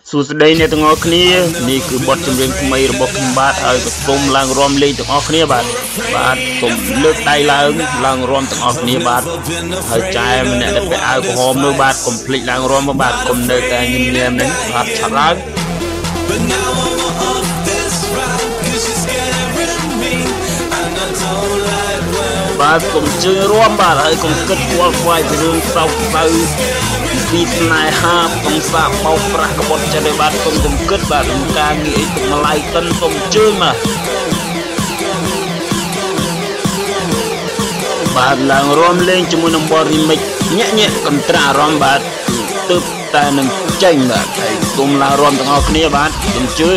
សួស្តីអ្នកទាំងអស់គ្នានេះគឺបទចម្រៀងថ្មីរបស់ខ្ញុំបាទហើយក៏សូមឡើងរាំលេងទាំងអស់គ្នាបាទសូមលើកដៃឡើងរាំទាំងអស់គ្នាបាទហើយចែម្នាក់ដែលពាក់អាវក្រហមនោះបាទកុំភ្លេចឡើងរាំមកបាទកុំនៅតែញញែមនេះបាទឆាប់ឡើងបាទកុំជឿរាំបាទហើយកុំគិតខ្វល់ខ្វាយពីរឿងសោកសៅពីស្នេហាកំសាបោកប្រាស់កបត់ចិត្តឲ្យបាទសូមកុំគិតបាទនឹងការងារអីទឹកម្លាយតិនសូមជឿមកបាទឡើងរាំលេងជាមួយនឹងបទ remix ញាក់កន្ត្រាអារម្មណ៍បាទទើបតែនឹងចេញបាទហើយសូមឡើងរាំទាំងអស់គ្នាបាទសូមជឿ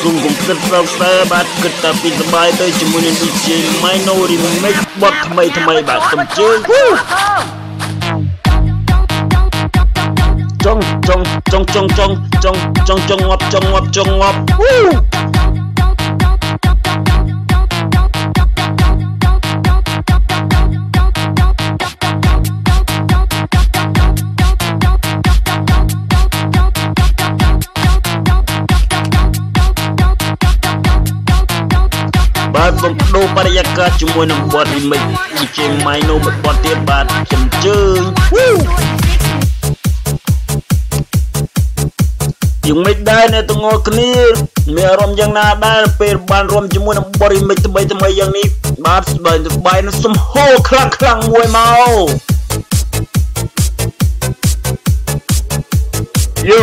គុំគិតសោកសៅបាទគិតតែពីសបាយទៅជាមួយនឹង DJ Mino Remix បទថ្មីបាទសូមជឿចង់ងាប់បាទសូមដូរបរិយាកាសជាមួយនឹងបទ remix DJ Mino មួយបទទៀតបាទសូមជើញយើងមិនដែរអ្នកទាំងអស់គ្នាមានអារម្មណ៍យ៉ាងណាដែរពេលបានរួមជាមួយនឹងបទ remix ថ្មីយ៉ាងនេះបាទស្បែកនឹងសំហូរខ្លាំងមួយមកយូ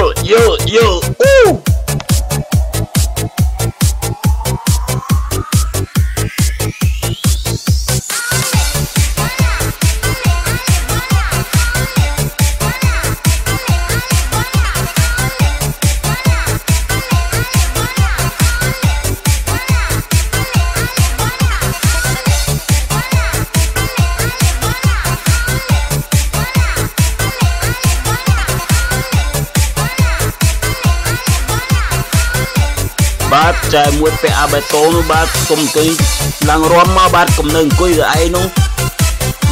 បាទចែមួយពាក់អាបេតូនោះបាទសូមអង្គុយឡើងរាំមកបាទកុំនៅអង្គុយទៅឯងនោះ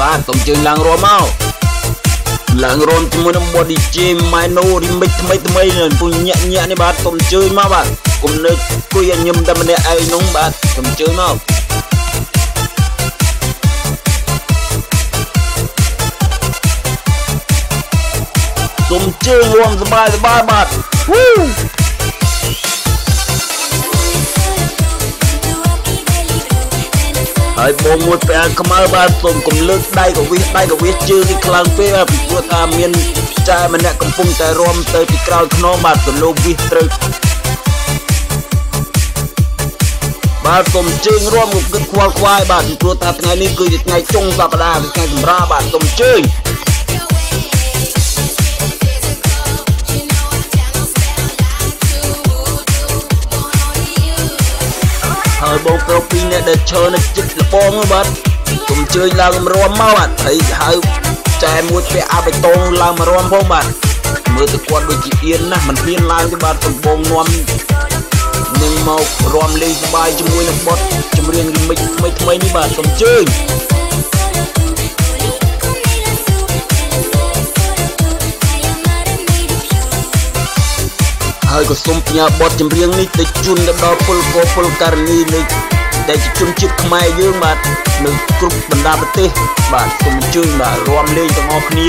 បាទសូមជើញឡើងរាំមកឡើងរាំជាមួយនឹង body DJ Mino Remix ថ្មីនឹងពុញញាក់នេះបាទសូមជើញមកបាទកុំនៅអង្គុយញឹមតែម្នាក់ឯងនោះបាទសូមជើញមកសូមជើញរាំសប្បាយបាទហើយបងមួយពាក់ខ្មៅបាទសូមកុំលើកដៃក៏វាជើងនេះខ្លាំងពេកពីព្រោះថាមានចែម្នាក់កំពុងតែរំទៅពីក្រោយខ្នងបាទទៅលោកវាត្រូវបាទសូមជើងរំគិតខ្វល់ខ្វាយបាទពីព្រោះថាថ្ងៃនេះគឺជាថ្ងៃចុងសប្តាហ៍ថ្ងៃសម្រាប់បាទសូមជើងហើយបងប្រុសពីរអ្នកដែលឈរនៅជិតលបងបាទសូមជើញឡើងរាំមកបាទហើយចែមួយពាក់អាបេតូឡើងមករាំផងបាទមើលទៅគាត់ដូចជាអៀនណាស់មិនហ៊ានឡើងទេបាទសំបងនាំនឹងមករំលេងសប្បាយជាមួយនឹងបទចម្រៀង remix ថ្មីនេះបាទសូមជើញហើយក៏សូមផ្ញើបទចម្រៀងនេះទៅជូនដល់ពលករណីនៃដែលជាជនជាតិខ្មែរយើងបាទនៅគ្រប់បណ្ដាប្រទេសបាទសូមអញ្ជើញបាទរួមលេងទាំងអស់គ្នា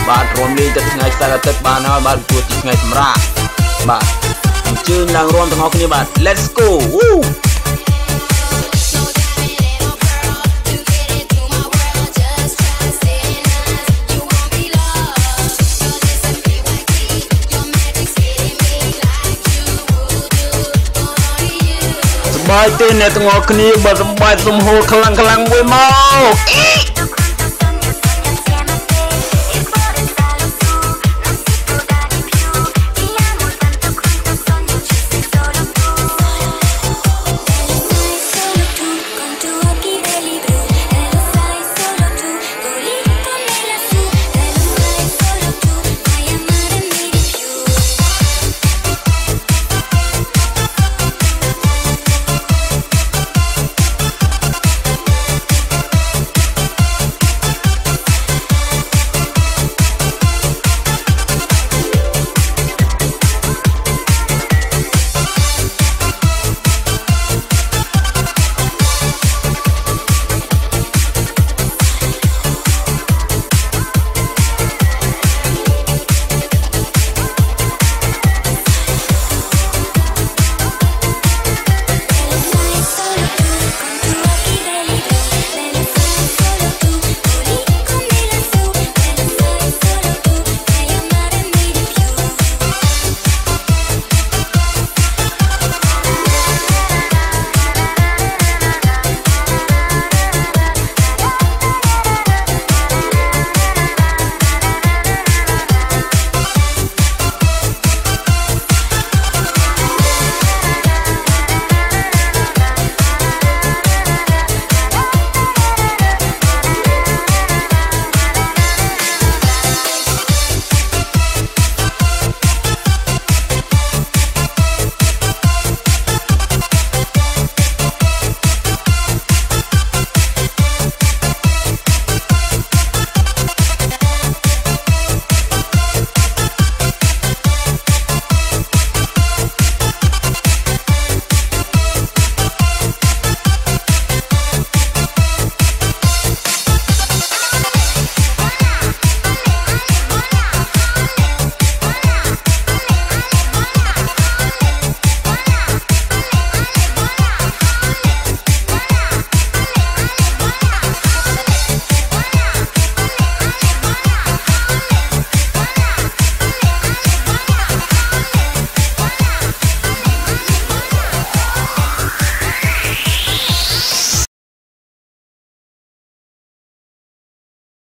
បាទរួមលេងទៅថ្ងៃសៅរ៍អាទិត្យបានហើយបាទព្រោះជាថ្ងៃសម្រាប់បាទអញ្ជើញឡើងរួមទាំងអស់គ្នាបាទ Let's go បាយទេអ្នកទាំងអស់គ្នាបើសម្បាយសំហូរខ្លាំងមួយមក